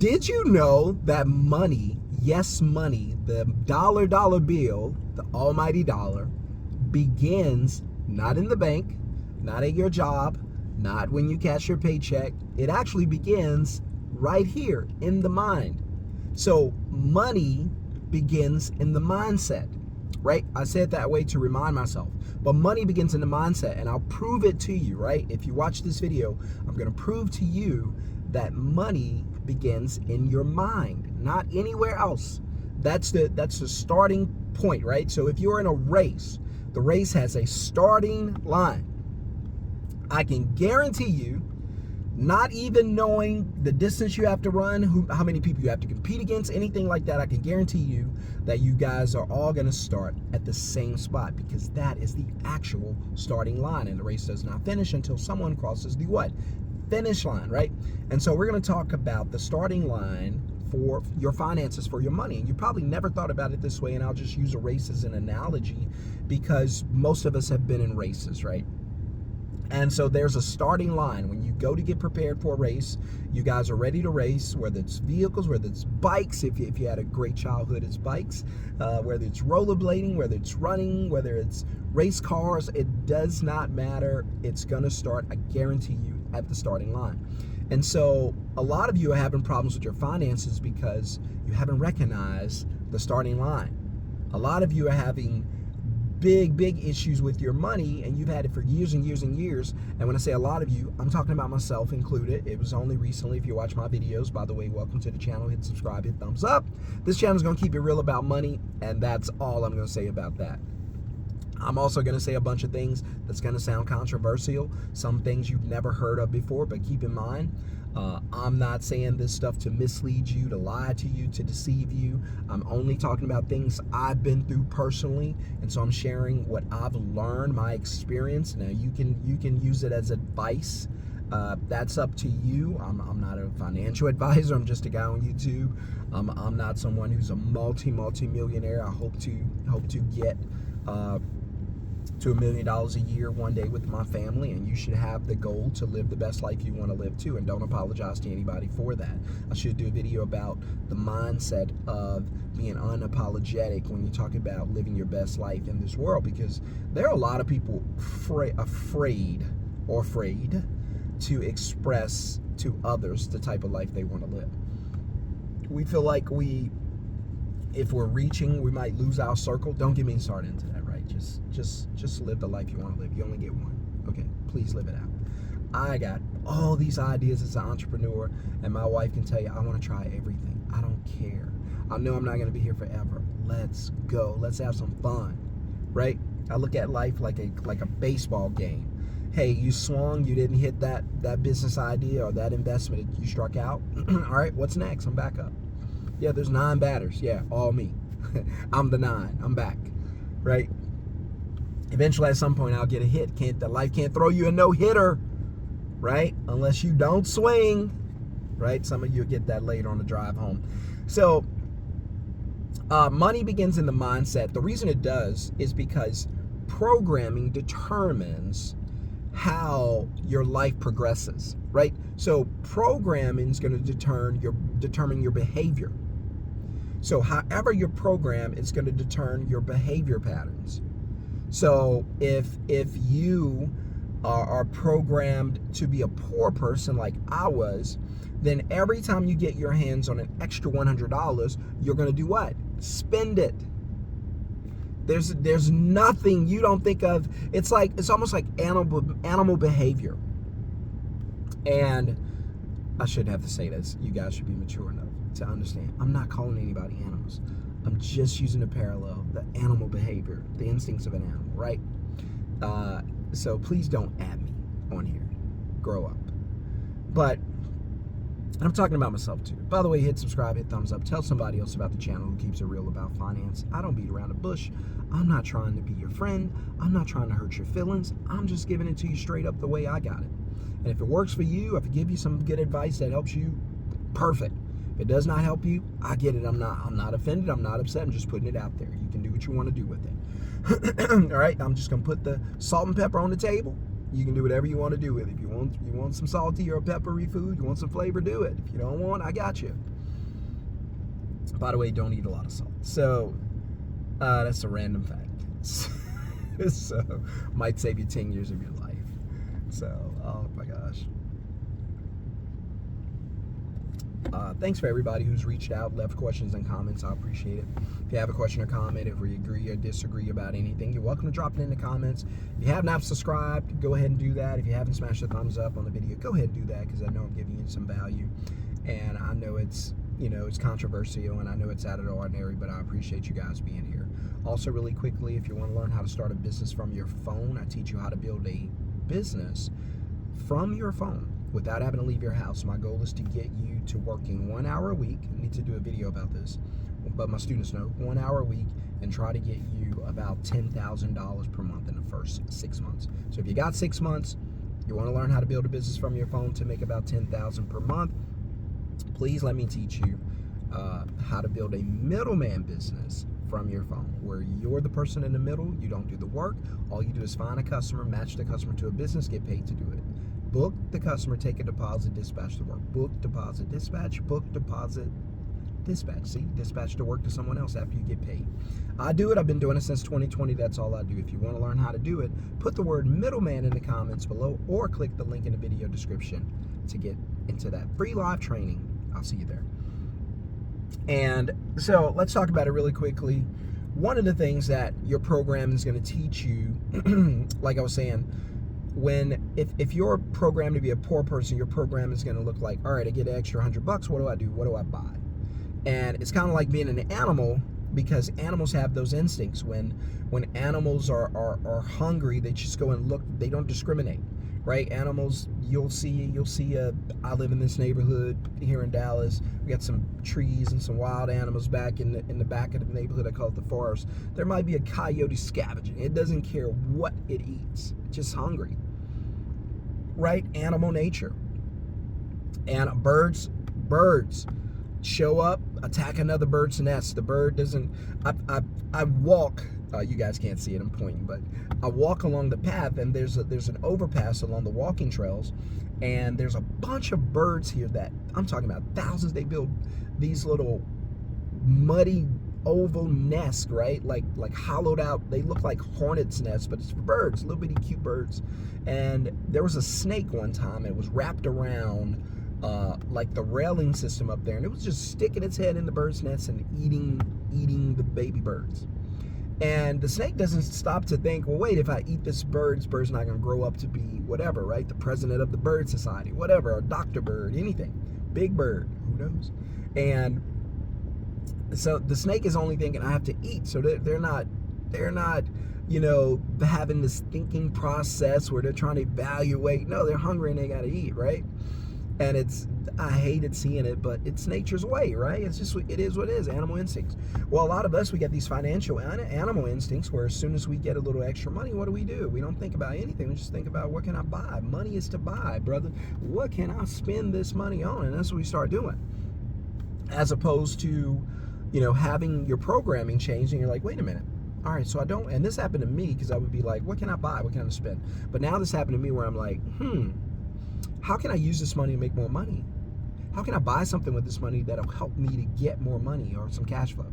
Did you know that money, yes, money, the dollar bill, the almighty dollar, begins not in the bank, not at your job, not when you cash your paycheck. It actually begins right here in the mind. So money begins in the mindset, right? I say it that way to remind myself. But money begins in the mindset, and I'll prove it to you, right? If you watch this video, I'm going to prove to you that money begins in your mind, not anywhere else. That's the starting point, right? So if you're in a race, the race has a starting line. I can guarantee you, not even knowing the distance you have to run, how many people you have to compete against, anything like that, I can guarantee you that you guys are all going to start at the same spot, because that is the actual starting line, and the race does not finish until someone crosses the what? Finish line, right? And so we're going to talk about the starting line for your finances, for your money. And you probably never thought about it this way, and I'll just use a race as an analogy because most of us have been in races, right? And so there's a starting line. When you go to get prepared for a race, you guys are ready to race, whether it's vehicles, whether it's bikes, if you had a great childhood, it's bikes, whether it's rollerblading, whether it's running, whether it's race cars, it does not matter. It's going to start, I guarantee you, at the starting line. And so a lot of you are having problems with your finances because you haven't recognized the starting line. A lot of you are having big issues with your money, and you've had it for years and years and years. And when I say a lot of you, I'm talking about myself included. It was only recently. If you watch my videos, by the way, welcome to the channel. Hit subscribe, hit thumbs up. This channel is going to keep it real about money, and that's all I'm going to say about that. I'm also going to say a bunch of things that's going to sound controversial, some things you've never heard of before, but keep in mind, I'm not saying this stuff to mislead you, to lie to you, to deceive you. I'm only talking about things I've been through personally, and so I'm sharing what I've learned, my experience. Now you can use it as advice. That's up to you. I'm not a financial advisor. I'm just a guy on YouTube. I'm not someone who's a multi-millionaire. I hope to get to $1 million a year one day with my family, and you should have the goal to live the best life you want to live too, and don't apologize to anybody for that. I should do a video about the mindset of being unapologetic when you talk about living your best life in this world, because there are a lot of people afraid to express to others the type of life they want to live. We feel like if we're reaching, we might lose our circle. Don't get me started into that, right? Just live the life you want to live. You only get one. Okay, please live it out. I got all these ideas as an entrepreneur, and my wife can tell you I want to try everything. I don't care. I know I'm not going to be here forever. Let's go. Let's have some fun, right? I look at life like a baseball game. Hey, you swung, you didn't hit that business idea or that investment, you struck out. All right, what's next? I'm back up. Yeah, there's 9 batters. Yeah, all me. I'm the 9. I'm back, right? Eventually, at some point, I'll get a hit. Life can't throw you a no-hitter, right? Unless you don't swing, right? Some of you will get that later on the drive home. So, money begins in the mindset. The reason it does is because programming determines how your life progresses, right? So programming is going to determine your behavior. So however your program is going to determine your behavior patterns. So if you are programmed to be a poor person like I was, then every time you get your hands on an extra $100, you're going to do what? Spend it. There's nothing you don't think of. It's almost like animal behavior. And I shouldn't have to say this. You guys should be mature enough to understand. I'm not calling anybody animals. I'm just using a parallel, the animal behavior, the instincts of an animal, right? So please don't add me on here. Grow up. But I'm talking about myself too. By the way, hit subscribe, hit thumbs up. Tell somebody else about the channel who keeps it real about finance. I don't beat around the bush. I'm not trying to be your friend. I'm not trying to hurt your feelings. I'm just giving it to you straight up the way I got it. And if it works for you, if I give you some good advice that helps you, perfect. If it does not help you, I get it. I'm not offended. I'm not upset. I'm just putting it out there. You can do what you want to do with it. All right. I'm just gonna put the salt and pepper on the table. You can do whatever you want to do with it. If you want some salty or peppery food, you want some flavor, do it. If you don't want, I got you. By the way, don't eat a lot of salt. So that's a random fact. So might save you 10 years of your life. So, oh my gosh. Thanks for everybody who's reached out, left questions and comments. I appreciate it. If you have a question or comment, if we agree or disagree about anything, you're welcome to drop it in the comments. If you have not subscribed, go ahead and do that. If you haven't smashed the thumbs up on the video, go ahead and do that, because I know I'm giving you some value. And I know it's, it's controversial, and I know it's out of the ordinary, but I appreciate you guys being here. Also, really quickly, if you want to learn how to start a business from your phone, I teach you how to build a business from your phone without having to leave your house. My goal is to get you to working 1 hour a week. I need to do a video about this, but my students know 1 hour a week, and try to get you about $10,000 per month in the first 6 months. So if you got 6 months, you want to learn how to build a business from your phone to make about $10,000 per month, please let me teach you how to build a middleman business from your phone, where you're the person in the middle. You don't do the work. All you do is find a customer, match the customer to a business, get paid to do it. Book the customer, take a deposit, dispatch the work. Book, deposit, dispatch, book, deposit, dispatch. See, dispatch the work to someone else after you get paid. I do it. I've been doing it since 2020. That's all I do. If you want to learn how to do it, put the word middleman in the comments below, or click the link in the video description to get into that free live training. I'll see you there. And so let's talk about it really quickly. One of the things that your program is going to teach you, like I was saying, if you're programmed to be a poor person, your program is going to look like, all right, I get an extra $100. What do I do? What do I buy? And it's kind of like being an animal, because animals have those instincts. When animals are hungry, they just go and look. They don't discriminate, right? Animals, you'll see I live in this neighborhood here in Dallas. We got some trees and some wild animals back in the back of the neighborhood. I call it the forest. There might be a coyote scavenging. It doesn't care what it eats. It's just hungry, right? Animal nature. And birds show up, attack another bird's nest. The bird doesn't. I walk. You guys can't see it, I'm pointing, but I walk along the path, and there's an overpass along the walking trails, and there's a bunch of birds here that I'm talking about thousands. They build these little muddy oval nests, right? Like hollowed out. They look like hornets' nests, but it's for birds, little bitty cute birds. And there was a snake one time. It was wrapped around like the railing system up there, and it was just sticking its head in the bird's nest and eating the baby birds. And the snake doesn't stop to think, well, wait, if I eat this bird's not going to grow up to be whatever, right? The president of the bird society, whatever, or Dr. Bird, anything. Big bird, who knows? And so the snake is only thinking, I have to eat. So they're not, having this thinking process where they're trying to evaluate. No, they're hungry and they got to eat, right? And I hated seeing it, but it's nature's way, right? It is what it is, animal instincts. Well, a lot of us, we get these financial animal instincts where as soon as we get a little extra money, what do? We don't think about anything. We just think about, what can I buy? Money is to buy, brother. What can I spend this money on? And that's what we start doing. As opposed to, having your programming change, and you're like, wait a minute. All right, so I don't, and this happened to me, because I would be like, what can I buy? What can I spend? But now this happened to me where I'm like, how can I use this money to make more money? How can I buy something with this money that'll help me to get more money or some cash flow,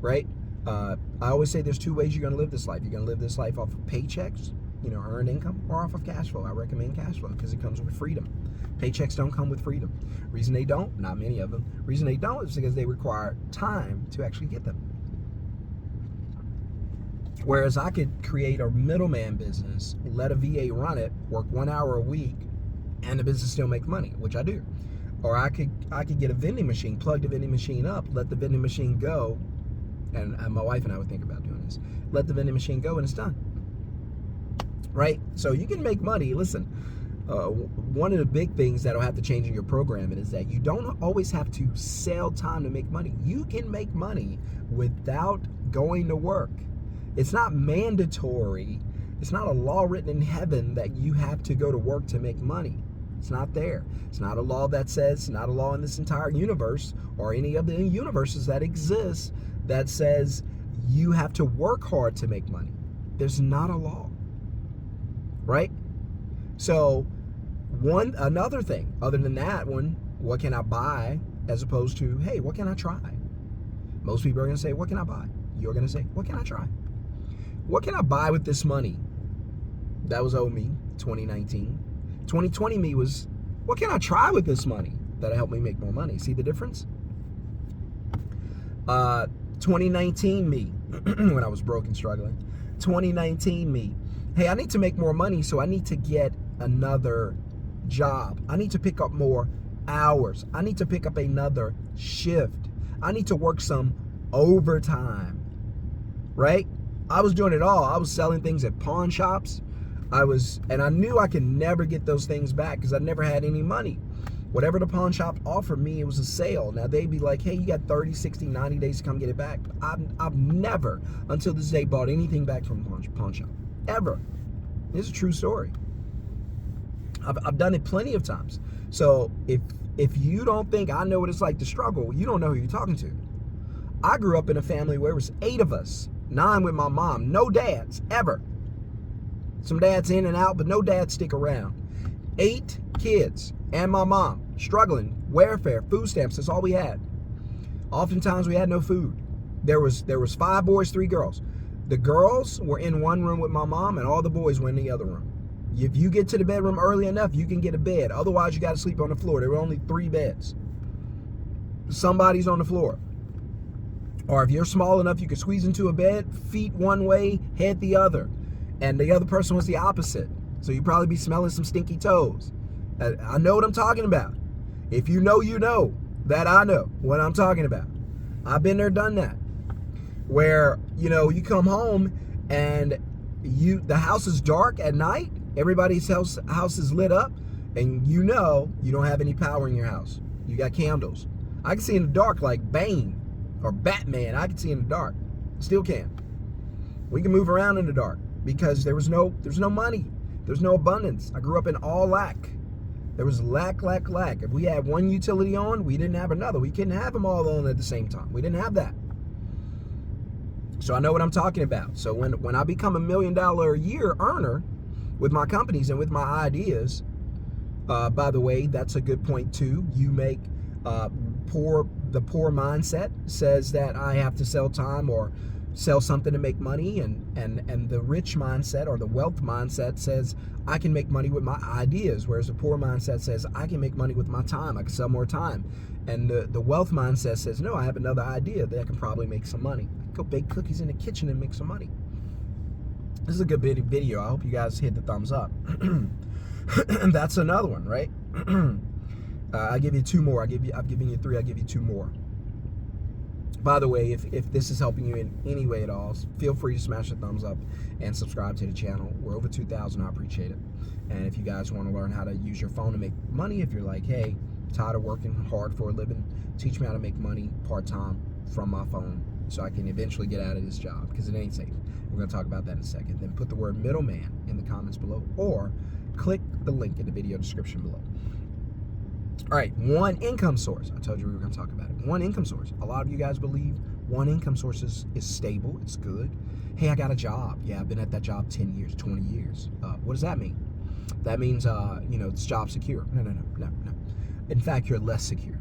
right? I always say there's two ways you're going to live this life. You're going to live this life off of paychecks, earned income, or off of cash flow. I recommend cash flow because it comes with freedom. Paychecks don't come with freedom. Reason they don't, not many of them, reason they don't is because they require time to actually get them. Whereas I could create a middleman business, let a VA run it, work 1 hour a week, and the business still make money, which I do. Or I could get a vending machine, plug the vending machine up, let the vending machine go, and my wife and I would think about doing this. Let the vending machine go and it's done. Right? So you can make money. Listen, one of the big things that'll have to change in your programming is that you don't always have to sell time to make money. You can make money without going to work. It's not mandatory. It's not a law written in heaven that you have to go to work to make money. It's not there. It's not a law that says, not a law in this entire universe or any of the universes that exist that says you have to work hard to make money. There's not a law, right? So another thing, other than that one, what can I buy, as opposed to, hey, what can I try? Most people are going to say, what can I buy? You're going to say, what can I try? What can I buy with this money? That was old me, 2019. 2020 me was, what can I try with this money that'll help me make more money? See the difference? 2019 me, when I was broke and struggling. 2019 me, hey, I need to make more money, so I need to get another job. I need to pick up more hours. I need to pick up another shift. I need to work some overtime, right? I was doing it all. I was selling things at pawn shops. And I knew I could never get those things back because I never had any money. Whatever the pawn shop offered me, it was a sale. Now they'd be like, hey, you got 30, 60, 90 days to come get it back. I've never, until this day, bought anything back from a pawn shop, ever. This is a true story. I've done it plenty of times. So if you don't think I know what it's like to struggle, you don't know who you're talking to. I grew up in a family where it was 8 of us, 9 with my mom, no dads, ever. Some dads in and out, but no dads stick around. 8 kids and my mom struggling, welfare, food stamps, that's all we had. Oftentimes we had no food. There was 5 boys, 3 girls. The girls were in one room with my mom and all the boys were in the other room. If you get to the bedroom early enough, you can get a bed. Otherwise, you got to sleep on the floor. There were only 3 beds. Somebody's on the floor. Or if you're small enough, you could squeeze into a bed, feet one way, head the other. And the other person was the opposite. So you'd probably be smelling some stinky toes. I know what I'm talking about. If you know that I know what I'm talking about. I've been there, done that. Where, you come home and the house is dark at night. Everybody's house is lit up. And you don't have any power in your house. You got candles. I can see in the dark like Bane or Batman. I can see in the dark. Still can. We can move around in the dark. Because there's no money. There's no abundance. I grew up in all lack. There was lack. If we had one utility on, we didn't have another. We couldn't have them all on at the same time. We didn't have that. So I know what I'm talking about. So when I become $1 million a year earner with my companies and with my ideas, by the way, that's a good point too. You make the poor mindset says that I have to sell time or sell something to make money, and the rich mindset or the wealth mindset says I can make money with my ideas, whereas the poor mindset says I can make money with my time. I can sell more time. And the wealth mindset says, no, I have another idea that I can probably make some money. I can go bake cookies in the kitchen and make some money. This is a good video. I hope you guys hit the thumbs up. That's another one, right? I give you 2 more. I've given you 3. I'll give you 2 more. By the way, if this is helping you in any way at all, feel free to smash the thumbs up and subscribe to the channel. We're over 2,000. I appreciate it. And if you guys want to learn how to use your phone to make money, if you're like, hey, tired of working hard for a living, teach me how to make money part-time from my phone so I can eventually get out of this job, because it ain't safe. We're going to talk about that in a second. Then put the word middleman in the comments below, or click the link in the video description below. All right, one income source. I told you we were going to talk about it. One income source. A lot of you guys believe one income source is stable, it's good. Hey, I got a job. Yeah, I've been at that job 10 years, 20 years. What does that mean? That means, this job's secure. No. In fact, you're less secure.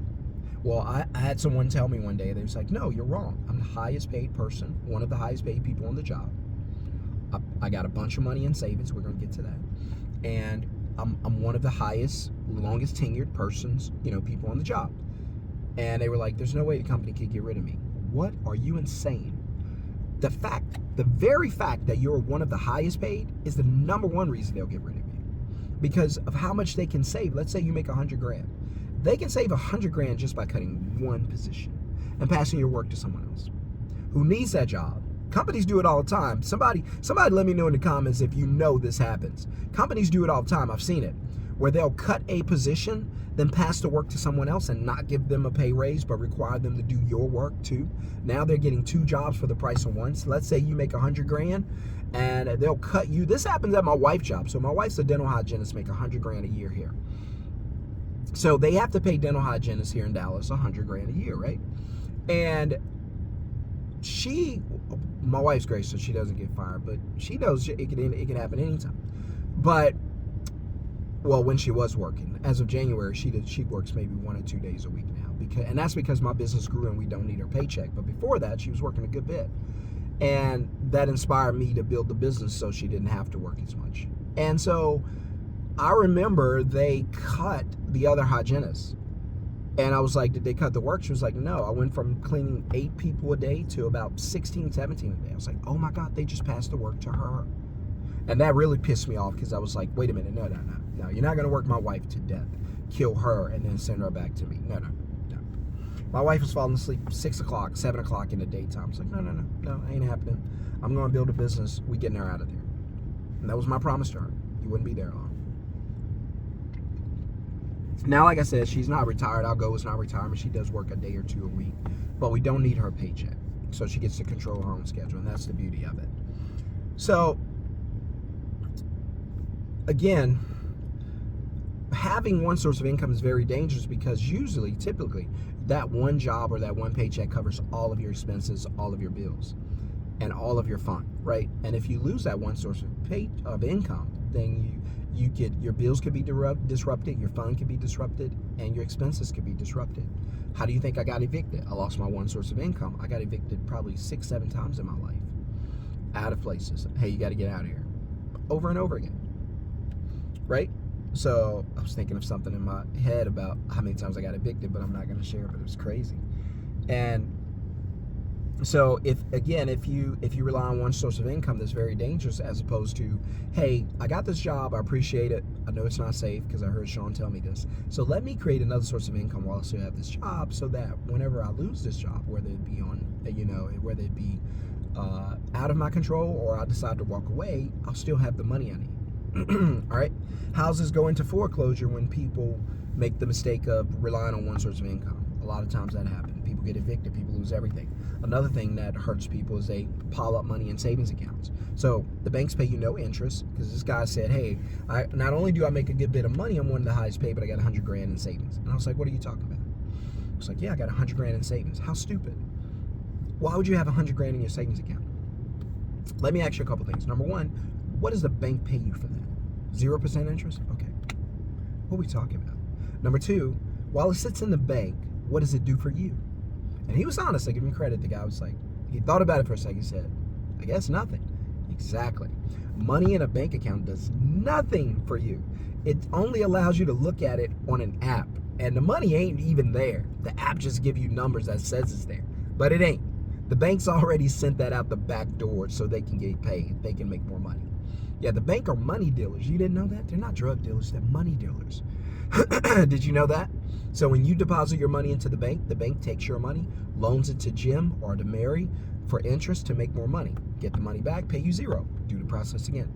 Well, I had someone tell me one day, they was like, no, you're wrong. I'm the highest paid person, one of the highest paid people on the job. I got a bunch of money in savings. We're going to get to that. And I'm one of the highest, longest tenured persons, people on the job. And they were like, there's no way the company could get rid of me. What? Are you insane? The very fact that you're one of the highest paid is the #1 reason they'll get rid of you. Because of how much they can save. Let's say you make $100,000. They can save $100,000 just by cutting one position and passing your work to someone else who needs that job. Companies do it all the time. Somebody let me know in the comments if you know this happens. Companies do it all the time. I've seen it. Where they'll cut a position, then pass the work to someone else and not give them a pay raise, but require them to do your work too. Now they're getting 2 jobs for the price of one. So let's say you make $100,000 and they'll cut you. This happens at my wife's job. So my wife's a dental hygienist, make $100,000 a year here. So they have to pay dental hygienists here in Dallas $100,000 a year, right? And my wife's great, so she doesn't get fired, but she knows it can happen anytime. But, well, when she was working, as of January, she works maybe 1 or 2 days a week now. and that's because my business grew and we don't need her paycheck. But before that, she was working a good bit. And that inspired me to build the business so she didn't have to work as much. And so I remember they cut the other hygienist. And I was like, did they cut the work? She was like, no. I went from cleaning 8 people a day to about 16, 17 a day. I was like, oh my God, they just passed the work to her. And that really pissed me off because I was like, wait a minute, no. You're not going to work my wife to death, kill her, and then send her back to me. No. My wife was falling asleep 6 o'clock, 7 o'clock in the daytime. I was like, no, ain't happening. I'm going to build a business. We getting her out of there. And that was my promise to her. You wouldn't be there long. Now, like I said, she's not retired. Our goal is not retirement. She does work a day or 2 a week, but we don't need her paycheck. So she gets to control her own schedule, and that's the beauty of it. So, again, having one source of income is very dangerous because typically, that one job or that one paycheck covers all of your expenses, all of your bills, and all of your fun, right? And if you lose that one source of income, then your bills could be disrupted, your fun could be disrupted, and your expenses could be disrupted. How do you think I got evicted? I lost my one source of income. I got evicted probably 6-7 times in my life, out of places. Hey, you got to get out of here, over and over again, right? So I was thinking of something in my head about how many times I got evicted, but I'm not going to share, but it was crazy. And so if you rely on one source of income, that's very dangerous, as opposed to, hey, I got this job, I appreciate it, I know it's not safe because I heard Sean tell me this, so let me create another source of income while I still have this job, so that whenever I lose this job, whether it be out of my control or I decide to walk away, I'll still have the money I need. All right, houses go into foreclosure when people make the mistake of relying on one source of income. A lot of times that happens. People get evicted, people lose everything. Another thing that hurts people is they pile up money in savings accounts. So the banks pay you no interest because this guy said, hey, not only do I make a good bit of money, I'm one of the highest paid, but I got 100 grand in savings. And I was like, what are you talking about? I was like, yeah, I got 100 grand in savings. How stupid. Why would you have 100 grand in your savings account? Let me ask you a couple things. Number one, what does the bank pay you for that? 0% interest? Okay. What are we talking about? Number two, while it sits in the bank, what does it do for you? And he was honest. I give him credit. The guy was like, he thought about it for a second. He said, I guess nothing. Exactly. Money in a bank account does nothing for you. It only allows you to look at it on an app. And the money ain't even there. The app just gives you numbers that says it's there. But it ain't. The bank's already sent that out the back door so they can get paid. They can make more money. Yeah, the bank are money dealers. You didn't know that? They're not drug dealers. They're money dealers. Did you know that? So when you deposit your money into the bank takes your money, loans it to Jim or to Mary for interest to make more money. Get the money back, pay you zero. Do the process again.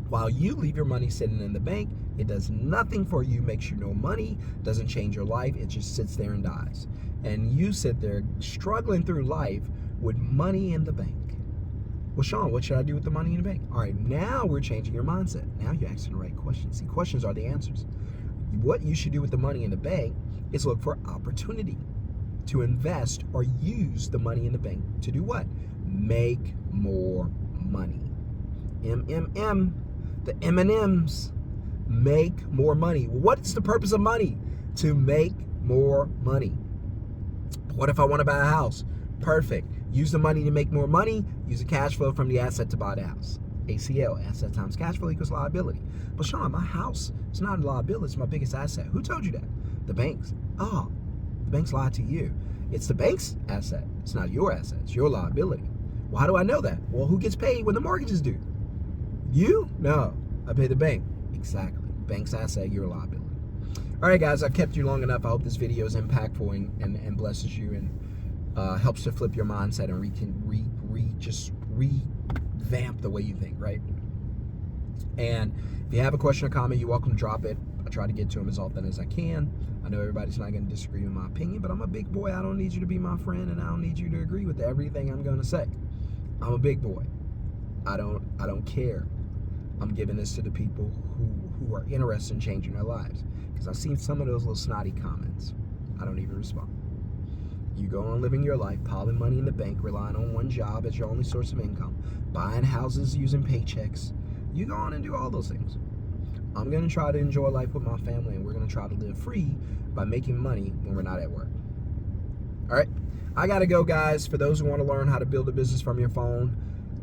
While you leave your money sitting in the bank, it does nothing for you, makes you no money, doesn't change your life, it just sits there and dies. And you sit there struggling through life with money in the bank. Well, Sean, what should I do with the money in the bank? All right, now we're changing your mindset. Now you're asking the right questions. See, questions are the answers. What you should do with the money in the bank is look for opportunity to invest or use the money in the bank to do what? Make more money. The M&Ms. Make more money. What's the purpose of money? To make more money. What if I want to buy a house? Perfect. Use the money to make more money. Use the cash flow from the asset to buy the house. ACL, asset times cash flow equals liability. But Sean, my house, it's not a liability, it's my biggest asset. Who told you that? The banks. Oh, the banks lied to you. It's the bank's asset. It's not your asset. It's your liability. Well, how do I know that? Well, who gets paid when the mortgage is due? You? No, I pay the bank. Exactly. Bank's asset, your liability. All right, guys, I've kept you long enough. I hope this video is impactful and blesses you and helps to flip your mindset and revamp the way you think, right? And if you have a question or comment, you're welcome to drop it. I try to get to them as often as I can. I know everybody's not going to disagree with my opinion, but I'm a big boy. I don't need you to be my friend, and I don't need you to agree with everything I'm going to say. I'm a big boy. I don't care. I'm giving this to the people who are interested in changing their lives. Because I've seen some of those little snotty comments. I don't even respond. You go on living your life, piling money in the bank, relying on one job as your only source of income, buying houses using paychecks. You go on and do all those things. I'm going to try to enjoy life with my family, and we're going to try to live free by making money when we're not at work. All right, I got to go, guys. For those who want to learn how to build a business from your phone,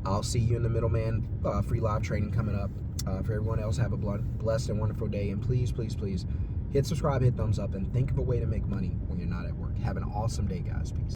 I'll see you in the Middleman free live training coming up. For everyone else, have a blessed and wonderful day. And please, please, please hit subscribe, hit thumbs up, and think of a way to make money when you're not at work. Have an awesome day, guys. Peace.